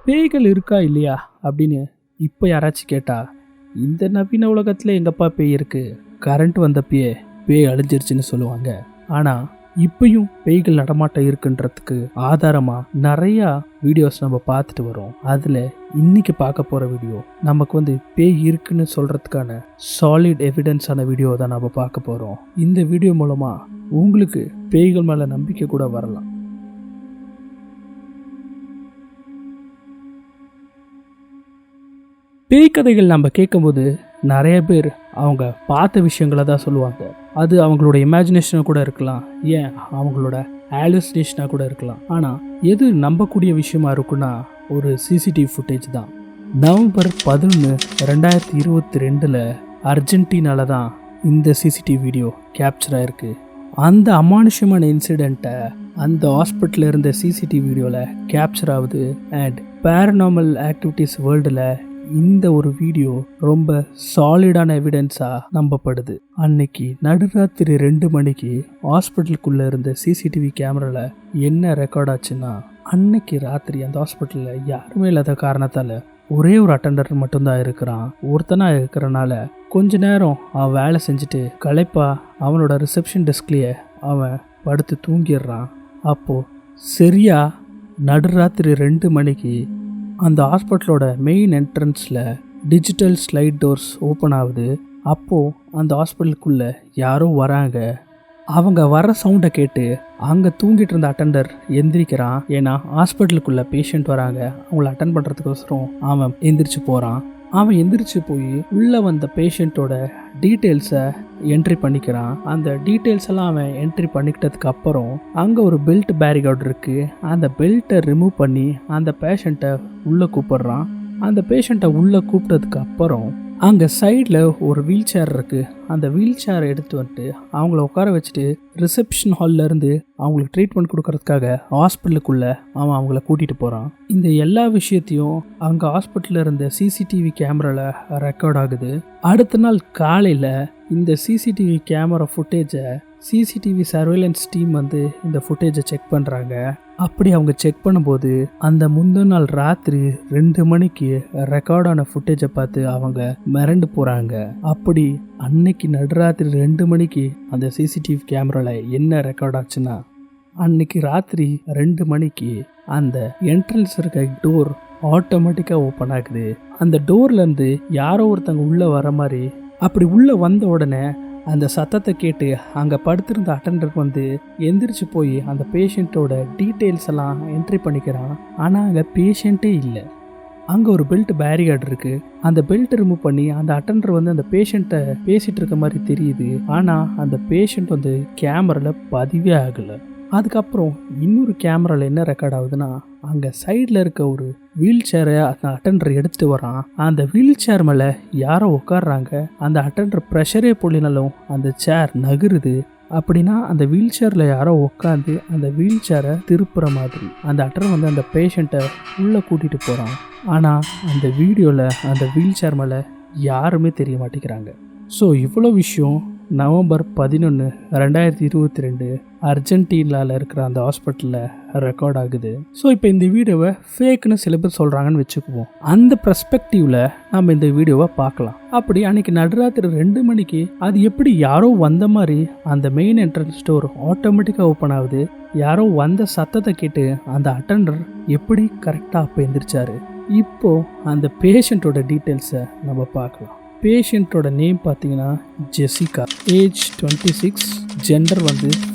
பேய்கள் இருக்கா இல்லையா அப்படின்னு இப்போ யாராச்சும் கேட்டா, இந்த நவீன உலகத்தில் எங்கப்பா பேய் இருக்கு, கரண்ட் வந்தப்பயே பேய் அழிஞ்சிருச்சுன்னு சொல்லுவாங்க. ஆனால் இப்பயும் பேய்கள் நடமாட்டம் இருக்குன்றதுக்கு ஆதாரமாக நிறையா வீடியோஸ் நம்ம பார்த்துட்டு வரோம். அதில் இன்னைக்கு பார்க்க போகிற வீடியோ நமக்கு பேய் இருக்குன்னு சொல்கிறதுக்கான சாலிட் எவிடன்ஸான வீடியோ தான் நம்ம பார்க்க போகிறோம். இந்த வீடியோ மூலமாக உங்களுக்கு பேய்கள் மேலே நம்பிக்கை கூட வரலாம். பேய் கதைகள் நம்ம கேட்கும்போது நிறைய பேர் அவங்க பார்த்த விஷயங்களை தான் சொல்லுவாங்க. அது அவங்களோட இமேஜினேஷனாக கூட இருக்கலாம், ஏன் அவங்களோட ஹாலுசினேஷனாக கூட இருக்கலாம். ஆனால் எது நம்பக்கூடிய விஷயமா இருக்குன்னா ஒரு சிசிடிவி ஃபுட்டேஜ் தான். நவம்பர் 11, 2022 அர்ஜென்டினால தான் இந்த சிசிடிவி வீடியோ கேப்சர் ஆகிருக்கு. அந்த அமானுஷமான இன்சிடெண்ட்டை அந்த ஹாஸ்பிட்டலில் இருந்த சிசிடிவி வீடியோவில் கேப்சர் ஆகுது. அண்ட் பேரநார்மல் ஆக்டிவிட்டீஸ் வேர்ல்டில் இந்த ஒரு வீடியோ ரொம்ப சாலிடான எவிடன்ஸாக நம்பப்படுது. அன்னைக்கு நடுராத்திரி 2 மணிக்கு ஹாஸ்பிட்டலுக்குள்ளே இருந்த சிசிடிவி கேமராவில் என்ன ரெக்கார்ட் ஆச்சுன்னா, அன்னைக்கு ராத்திரி அந்த ஹாஸ்பிட்டலில் யாருமே இல்லாத காரணத்தால் ஒரே ஒரு அட்டெண்டர் மட்டும்தான் இருக்கிறான். ஒருத்தனாக இருக்கிறனால கொஞ்ச நேரம் அவன் வேலை செஞ்சுட்டு களைப்பா அவனோட ரிசப்ஷன் டெஸ்க்லேயே அவன் படுத்து தூங்கிடுறான். அப்போது சரியா நடுராத்திரி 2 மணிக்கு அந்த ஹாஸ்பிட்டலோட மெயின் என்ட்ரன்ஸில் டிஜிட்டல் ஸ்லைட் டோர்ஸ் ஓப்பன் ஆகுது. அப்போது அந்த ஹாஸ்பிட்டலுக்குள்ளே யாரோ வராங்க. அவங்க வர சவுண்டை கேட்டு அங்கே தூங்கிட்டு இருந்த அட்டெண்டர் எந்திரிக்கிறான். ஏன்னா ஹாஸ்பிட்டலுக்குள்ளே பேஷண்ட் வராங்க, அவங்கள அட்டன் பண்ணுறதுக்கோசரம் அவன் எந்திரிச்சு போகிறான். அவன் எந்திரிச்சு போய் உள்ளே வந்த பேஷண்ட்டோட டீட்டெயில்ஸை என்ட்ரி பண்ணிக்கிறான். அந்த டீட்டெயில்ஸ் எல்லாம் அவன் என்ட்ரி பண்ணிக்கிட்டதுக்கு அப்புறம் அங்கே ஒரு பெல்ட் பேரிகார்டு இருக்குது. அந்த பெல்ட்டை ரிமூவ் பண்ணி அந்த பேஷண்ட்டை உள்ளே கூப்பிடுறான். அந்த பேஷண்ட்டை உள்ளே கூப்பிட்டதுக்கு அப்புறம் அங்கே சைடில் ஒரு வீல் சேர் இருக்குது. அந்த வீல் சேரை எடுத்து வந்துட்டு அவங்கள உட்கார வச்சுட்டு ரிசப்ஷன் ஹால்லேருந்து அவங்களுக்கு ட்ரீட்மெண்ட் கொடுக்கறதுக்காக ஹாஸ்பிட்டலுக்குள்ளே அவன் அவங்கள கூட்டிகிட்டு போகிறான். இந்த எல்லா விஷயத்தையும் அங்கே ஹாஸ்பிட்டலில் இருந்த சிசிடிவி கேமராவில் ரெக்கார்ட் ஆகுது. அடுத்த நாள் காலையில் இந்த சிசிடிவி கேமரா ஃபுட்டேஜை சிசிடிவி சர்வேலன்ஸ் டீம் இந்த ஃபுட்டேஜை செக் பண்ணுறாங்க. அப்படி அவங்க செக் பண்ணும்போது அந்த முந்தின நாள் ராத்திரி 2 மணிக்கு ரெக்கார்டான ஃபுட்டேஜை பார்த்து அவங்க மிரண்டு போகிறாங்க. அப்படி அன்னைக்கு நடுராத்திரி 2 மணிக்கு அந்த சிசிடிவி கேமராவில் என்ன ரெக்கார்ட் ஆச்சுன்னா, அன்னைக்கு ராத்திரி 2 மணிக்கு அந்த என்ட்ரன்ஸ் இருக்க டோர் ஆட்டோமேட்டிக்காக ஓப்பன் ஆகுது. அந்த டோர்லேருந்து யாரோ ஒருத்தங்க உள்ளே வர மாதிரி, அப்படி உள்ளே வந்த உடனே அந்த சத்தத்தை கேட்டு அங்கே படுத்திருந்த அட்டெண்டர் எந்திரிச்சு போய் அந்த பேஷண்ட்டோட டீட்டெயில்ஸ் எல்லாம் என்ட்ரி பண்ணிக்கிறான். ஆனால் அங்கே பேஷண்ட்டே இல்லை. அங்கே ஒரு பெல்ட் பேரிகார்டு இருக்குது. அந்த பெல்ட் ரிமூவ் பண்ணி அந்த அட்டெண்டர் அந்த பேஷண்ட்டை பேசிகிட்டு இருக்க மாதிரி தெரியுது. ஆனால் அந்த பேஷண்ட் கேமராவில் பதிவே ஆகலை. அதுக்கப்புறம் இன்னொரு கேமராவில் என்ன ரெக்கார்ட் ஆகுதுன்னா, அங்கே சைடில் இருக்க ஒரு வீல் சேரை அந்த அட்டெண்டர் எடுத்துகிட்டு வரான். அந்த வீல் சேர் மேலே யாரோ உட்காடுறாங்க. அந்த அட்டெண்டர் ப்ரெஷரே போலினாலும் அந்த சேர் நகருது. அப்படின்னா அந்த வீல் சேரில் யாரோ உட்காந்து அந்த வீல் சேரை திருப்புற மாதிரி அந்த அட்டெண்டர் அந்த பேஷண்ட்டை உள்ளே கூட்டிகிட்டு போகிறான். ஆனால் அந்த வீடியோவில் அந்த வீல் சேர் மேலே யாருமே தெரிய மாட்டேங்கிறாங்க. ஸோ இவ்வளோ விஷயம் நவம்பர் 11, 2022 அர்ஜென்டினாவில் இருக்கிற அந்த ஹாஸ்பிட்டலில் ரெக்கார்ட் ஆகுது. ஸோ இப்போ இந்த வீடியோவை ஃபேக்குன்னு சில பேர் சொல்கிறாங்கன்னு வச்சுக்குவோம். அந்த பெர்ஸ்பெக்டிவில் நம்ம இந்த வீடியோவை பார்க்கலாம். அப்படி அன்னைக்கு நடுராத்திரி 2 மணிக்கு அது எப்படி யாரோ வந்த மாதிரி அந்த மெயின் என்ட்ரன்ஸ் டோர் ஆட்டோமேட்டிக்காக ஓப்பன் ஆகுது. யாரோ வந்த சத்தத்தை கேட்டு அந்த அட்டெண்டர் எப்படி கரெக்டாக அப்போ எந்திரிச்சாரு. இப்போது அந்த பேஷண்ட்டோட டீட்டெயில்ஸை நம்ம பார்க்கலாம். பேஷண்ட்டோட நேம் பார்த்தீங்கன்னா Jessica, age 26, gender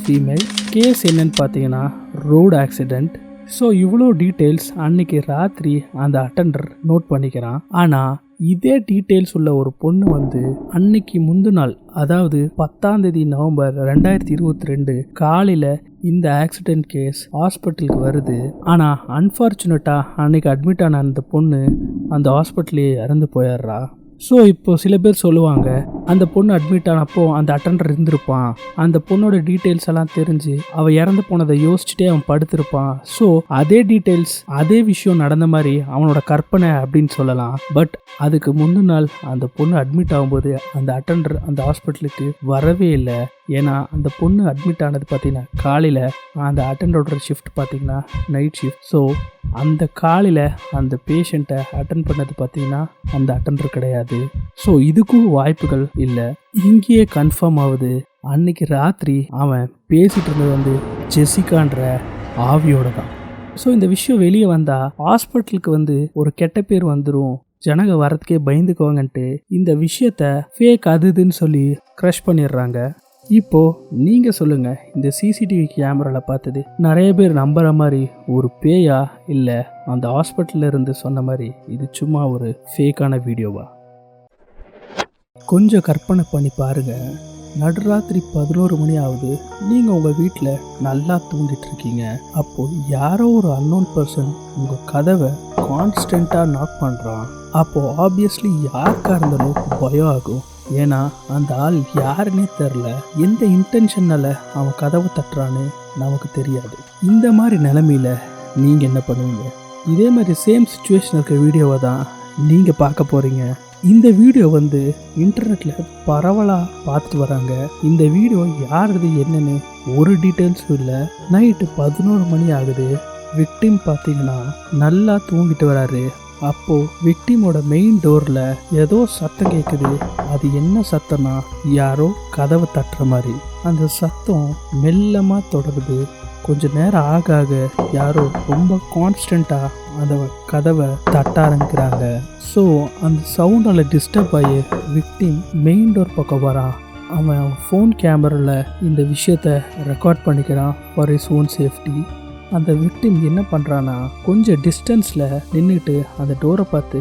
female. Case என்னன்னு பார்த்தீங்கன்னா ரோடு ஆக்சிடெண்ட். ஸோ இவ்வளோ டீட்டெயில்ஸ் அன்னைக்கு ராத்திரி அந்த அட்டெண்டர் நோட் பண்ணிக்கிறான். ஆனால் இதே டீட்டெயில்ஸ் உள்ள ஒரு பொண்ணு அன்னைக்கு முந்தின நாள், அதாவது 10 நவம்பர் 2022 காலையில் இந்த ஆக்சிடெண்ட் கேஸ் ஹாஸ்பிட்டலுக்கு வருது. ஆனால் அன்ஃபார்ச்சுனேட்டாக அன்னைக்கு அட்மிட் ஆன அந்த பொண்ணு அந்த ஹாஸ்பிட்டலே இறந்து போயிடுறா. ஸோ இப்போ சில பேர் சொல்லுவாங்க, அந்த பொண்ணு அட்மிட் ஆனப்போ அந்த அட்டெண்டர் இருந்திருப்பான். அந்த பொண்ணோட டீட்டெயில்ஸ் எல்லாம் தெரிஞ்சு அவள் இறந்து போனதை யோசிச்சுட்டே அவன் படுத்திருப்பான். ஸோ அதே டீட்டெயில்ஸ் அதே விஷயம் நடந்த மாதிரி அவனோட கற்பனை அப்படின்னு சொல்லலாம். பட் அதுக்கு முந்தின நாள் அந்த பொண்ணு அட்மிட் ஆகும்போது அந்த அட்டெண்டர் அந்த ஹாஸ்பிட்டலுக்கு வரவே இல்லை. ஏன்னா அந்த பொண்ணு அட்மிட் ஆனது பார்த்தீங்கன்னா காலையில், அந்த அட்டெண்டரோட ஷிஃப்ட் பார்த்தீங்கன்னா நைட் ஷிஃப்ட். ஸோ அந்த காலையில் அந்த பேஷண்ட்டை அட்டென்ட் பண்ணது பார்த்தீங்கன்னா அந்த அட்டெண்டர் கிடையாது. ஸோ இதுக்கும் வாய்ப்புகள் இல்லை. இங்கேயே கன்ஃபார்ம் ஆகுது அன்னைக்கு ராத்திரி அவன் பேசிகிட்டு இருந்தது வந்து ஜெசிகான்ற ஆவியோட தான். ஸோ இந்த விஷயம் வெளியே வந்தால் ஹாஸ்பிட்டலுக்கு வந்து ஒரு கெட்ட பேர் வந்துடும், ஜனங்க வரதுக்கே பயந்துக்குவாங்கன்ட்டு இந்த விஷயத்த ஃபேக் அதுன்னு சொல்லி க்ரஷ் பண்ணிடுறாங்க. இப்போ நீங்கள் சொல்லுங்கள், இந்த சிசிடிவி கேமராவில் பார்த்தது நிறைய பேர் நம்புகிற மாதிரி ஒரு பேயா இல்லை அந்த ஹாஸ்பிட்டலில் இருந்து சொன்ன மாதிரி இது சும்மா ஒரு ஃபேக்கான வீடியோவா? கொஞ்சம் கற்பனை பண்ணி பாருங்கள். நடுராத்திரி 11 மணி ஆகுது, நீங்கள் உங்கள் வீட்டில் நல்லா தூங்கிட்டு இருக்கீங்க. அப்போது யாரோ ஒரு அன்னோன் பர்சன் உங்கள் கதவை கான்ஸ்டண்ட்டாக நாக் பண்ணுறான். அப்போது ஆப்வியஸ்லி யாருக்காக இருந்தாலும் பயம் ஆகும். ஏன்னா அந்த ஆள் யாருன்னே தெரில, எந்த இன்டென்ஷனால் அவன் கதவை தட்டுறான்னு நமக்கு தெரியாது. இந்த மாதிரி நிலமையில நீங்கள் என்ன பண்ணுவீங்க? இதே மாதிரி சேம் சுச்சுவேஷன் இருக்க வீடியோவை தான் நீங்கள் பார்க்க போகிறீங்க. இந்த வீடியோ வந்து இன்டர்நெட்டில் பரவலாக பார்த்துட்டு வராங்க. இந்த வீடியோ யாருது என்னன்னு ஒரு டீட்டெயில்ஸும் இல்லை. நைட்டு 11 மணி ஆகுது. விக்டிம் பார்த்தீங்கன்னா நல்லா தூங்கிட்டு வராரு. அப்போது விக்டிமோட மெயின் டோரில் ஏதோ சத்தம் கேட்குது. அது என்ன சத்தம்னா யாரோ கதவை தட்டுற மாதிரி. அந்த சத்தம் மெல்லமாக தொடருது. கொஞ்ச நேரம் ஆக ஆக யாரோ ரொம்ப கான்ஸ்டண்ட்டாக அந்த கதவை தட்ட ஆரம்பிக்கிறாங்க. ஸோ அந்த சவுண்டால் டிஸ்டர்ப் ஆகி விக்டிம் மெயின் டோர் பக்கம் வரான். அவன் ஃபோன் கேமராவில் இந்த விஷயத்த ரெக்கார்ட் பண்ணிக்கிறான் ஃபார் இஸ் ஓன் சேஃப்டி. அந்த விக்டிம் என்ன பண்ணுறான்னா கொஞ்சம் டிஸ்டன்ஸில் நின்றுட்டு அந்த டோரை பார்த்து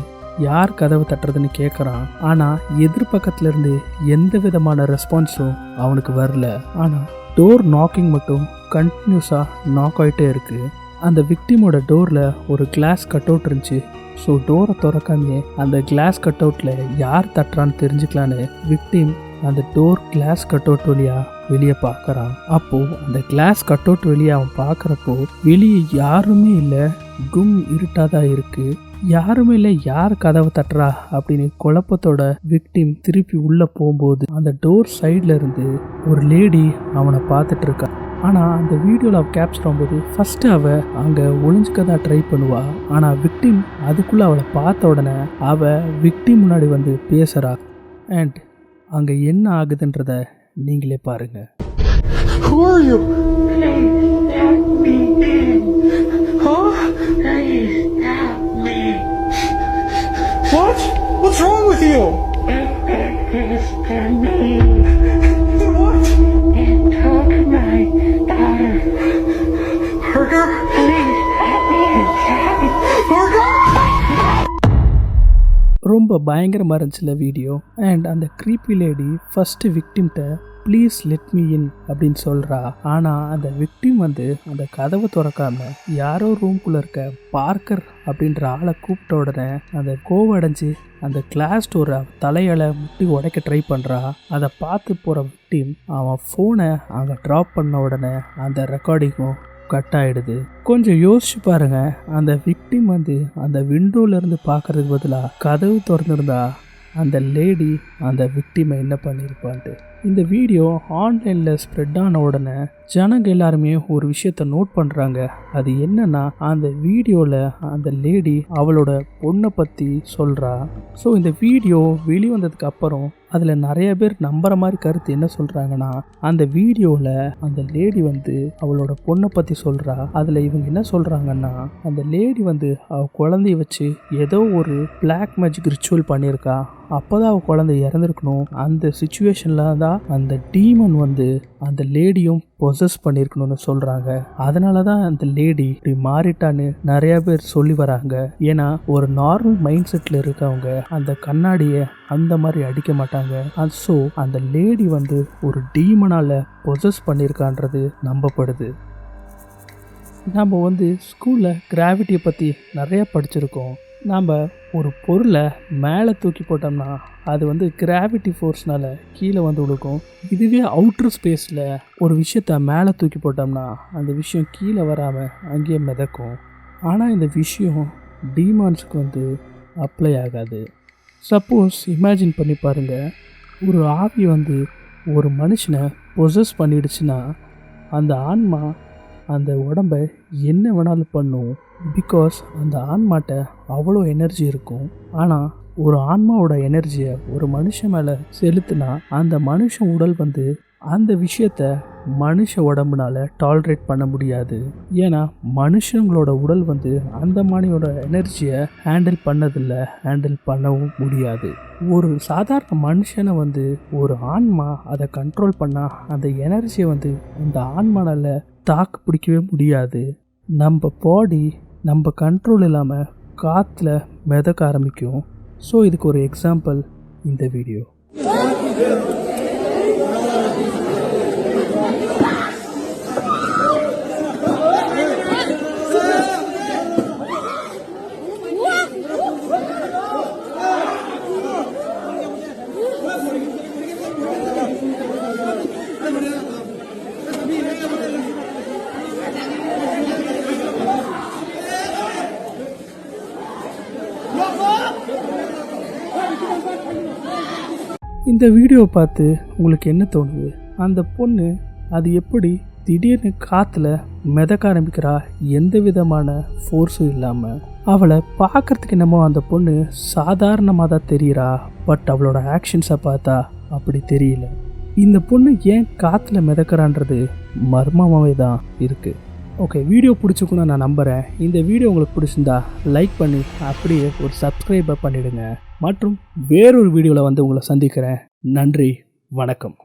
யார் கதவை தட்டுறதுன்னு கேட்குறான். ஆனால் எதிர்பக்கத்துலேருந்து எந்த விதமான ரெஸ்பான்ஸும் அவனுக்கு வரல. ஆனால் டோர் நாக்கிங் மட்டும் கண்டினியூஸாக நாக் ஆகிட்டே இருக்குது. அந்த விக்டிமோட டோரில் ஒரு கிளாஸ் கட் அவுட் இருந்துச்சு. ஸோ டோரை திறக்காமே அந்த கிளாஸ் கட் அவுட்டில் யார் தட்டுறான்னு தெரிஞ்சுக்கலான்னு விக்டிம் அந்த டோர் கிளாஸ் கட் அவுட் வழியாக வெளியே பார்க்குறான். அப்போது அந்த கிளாஸ் கட் அவுட் வெளியே அவன் பார்க்குறப்போ வெளியே யாருமே இல்லை, கும் இருட்டாக தான் இருக்குது. யாருமே இல்லை, யார் கதவை தட்டுறா அப்படின்னு குழப்பத்தோட விக்டிம் திருப்பி உள்ளே போகும்போது அந்த டோர் சைடில் இருந்து ஒரு லேடி அவனை பார்த்துட்டு இருக்கா. ஆனால் அந்த வீடியோவில் அவள் கேப்சர் ஆகும்போது ஃபஸ்ட்டு அவள் அங்கே ஒளிஞ்சுக்க தான் ட்ரை பண்ணுவா. ஆனால் விக்டிம் அதுக்குள்ளே அவளை பார்த்த உடனே அவள் விக்டிம் முன்னாடி வந்து பேசுகிறா. அண்ட் அங்கே என்ன ஆகுதுன்றத நீங்களே பாருங்க. Who are you? Please let me in. Huh? Please help me. What? What's wrong with you? It is for me. What? It took my daughter. Murder? Please let me inside. Murder? ரொம்ப பயங்கரமாக இருந்துச்சுல video. And அந்த creepy lady first விக்டிம்கிட்ட please let me in அப்படின்னு சொல்கிறா. ஆனால் அந்த victim வந்து அந்த கதவை திறக்காம யாரோ ரூம்குள்ளே இருக்க பார்க்கர் அப்படின்ற ஆளை கூப்பிட்ட உடனே அந்த கோவடைஞ்சு அந்த கிளாஸ் டோரை தலையால் முட்டி உடைக்க ட்ரை பண்ணுறா. அதை பார்த்து போகிற விக்டிம் அவன் ஃபோனை அங்கே ட்ராப் பண்ண உடனே அந்த ரெக்கார்டிங்கும் கட் ஆகிடுது. கொஞ்சம் யோசிச்சு பாருங்க, அந்த விக்டிம் வந்து அந்த விண்டோலேருந்து பார்க்கறதுக்கு பதிலாக கதவு திறந்துருந்தா அந்த லேடி அந்த விக்டிமை என்ன பண்ணியிருப்பான்ட்டு. இந்த வீடியோ ஆன்லைனில் ஸ்ப்ரெட் ஆன உடனே ஜனங்க எல்லாருமே ஒரு விஷயத்த நோட் பண்ணுறாங்க. அது என்னன்னா அந்த வீடியோவில் அந்த லேடி அவளோட பொண்ணை பற்றி சொல்கிறா. ஸோ இந்த வீடியோ வெளிவந்ததுக்கு அப்புறம் அதில் நிறைய பேர் நம்புற மாதிரி கருத்து என்ன சொல்கிறாங்கன்னா, அந்த வீடியோவில் அந்த லேடி வந்து அவளோட பொண்ணை பற்றி சொல்கிறா. அதில் இவங்க என்ன சொல்கிறாங்கன்னா, அந்த லேடி வந்து அவள் குழந்தைய வச்சு ஏதோ ஒரு பிளாக் மேஜிக் ரிச்சுவல் பண்ணியிருக்கா. அப்போ தான் அவள் குழந்தை இறந்துருக்கணும். அந்த சுச்சுவேஷனில் தான் அந்த டீமன் வந்து அந்த லேடியும் பொசஸ் பண்ணியிருக்கணும்னு சொல்கிறாங்க. அதனால தான் அந்த லேடி இப்படி மாறிட்டான்னு நிறையா பேர் சொல்லி வராங்க. ஏன்னா ஒரு நார்மல் மைண்ட் செட்டில் இருக்கவங்க அந்த கண்ணாடியை அந்த மாதிரி அடிக்க மாட்டாங்க. ஸோ அந்த லேடி வந்து ஒரு டீமனால் பொசஸ் பண்ணியிருக்கான்றது நம்பப்படுது. நம்ம வந்து ஸ்கூலில் கிராவிட்டியை பற்றி நிறையா படிச்சிருக்கோம். நாம் ஒரு பொருளை மேலே தூக்கி போட்டோம்னா அது வந்து கிராவிட்டி ஃபோர்ஸ்னால் கீழே வந்து விழுக்கும். இதுவே அவுட்ரு ஸ்பேஸில் ஒரு விஷயத்த மேலே தூக்கி போட்டோம்னா அந்த விஷயம் கீழே வராமல் அங்கேயே மிதக்கும். ஆனால் இந்த விஷயம் டீமான்ஸுக்கு வந்து அப்ளை ஆகாது. சப்போஸ் இமேஜின் பண்ணி பாருங்கள், ஒரு ஆவி வந்து ஒரு மனுஷனை பொசஸ் பண்ணிடுச்சுன்னா அந்த ஆன்மா அந்த உடம்பை என்ன வேணாலும் பண்ணும். பிகாஸ் அந்த ஆன்மாட்ட அவ்வளோ எனர்ஜி இருக்கும். ஆனால் ஒரு ஆன்மாவோட எனர்ஜியை ஒரு மனுஷன் மேலே செலுத்தினா அந்த மனுஷன் உடல் வந்து அந்த விஷயத்த மனுஷ உடம்புனால டாலரேட் பண்ண முடியாது. ஏன்னா மனுஷங்களோட உடல் வந்து அந்த மாதிரியோட எனர்ஜியை ஹேண்டில் பண்ணவும் முடியாது. ஒரு சாதாரண மனுஷனை வந்து ஒரு ஆன்மா அதை கண்ட்ரோல் பண்ணால் அந்த எனர்ஜியை வந்து அந்த ஆன்மானால தாக்கு பிடிக்கவே முடியாது. நம்ம பாடி நம்ம கண்ட்ரோல் இல்லாமல் காற்றுல மிதக்க ஆரம்பிக்கும். ஸோ இதுக்கு ஒரு எக்ஸாம்பிள் இந்த வீடியோ. இந்த வீடியோவை பார்த்து உங்களுக்கு என்ன தோணுது? அந்த பொண்ணு அது எப்படி திடீர்னு காற்றுல மிதக்க ஆரம்பிக்கிறா, எந்த விதமான ஃபோர்ஸும் இல்லாமல்? அவளை பார்க்குறதுக்கு என்னமோ அந்த பொண்ணு சாதாரணமாக தான் தெரிகிறா, பட் அவளோட ஆக்ஷன்ஸை பார்த்தா அப்படி தெரியல. இந்த பொண்ணு ஏன் காற்றுல மிதக்கிறான்றது மர்மமாகவே தான் இருக்குது. ஓகே, வீடியோ பிடிச்சிக்குன்னு நான் நம்புகிறேன். இந்த வீடியோ உங்களுக்கு பிடிச்சிருந்தா லைக் பண்ணி அப்படியே ஒரு சப்ஸ்கிரைபர் பண்ணிவிடுங்க. மற்றும் வேறொரு வீடியோவில் வந்து உங்களை சந்திக்கிறேன். நன்றி, வணக்கம்.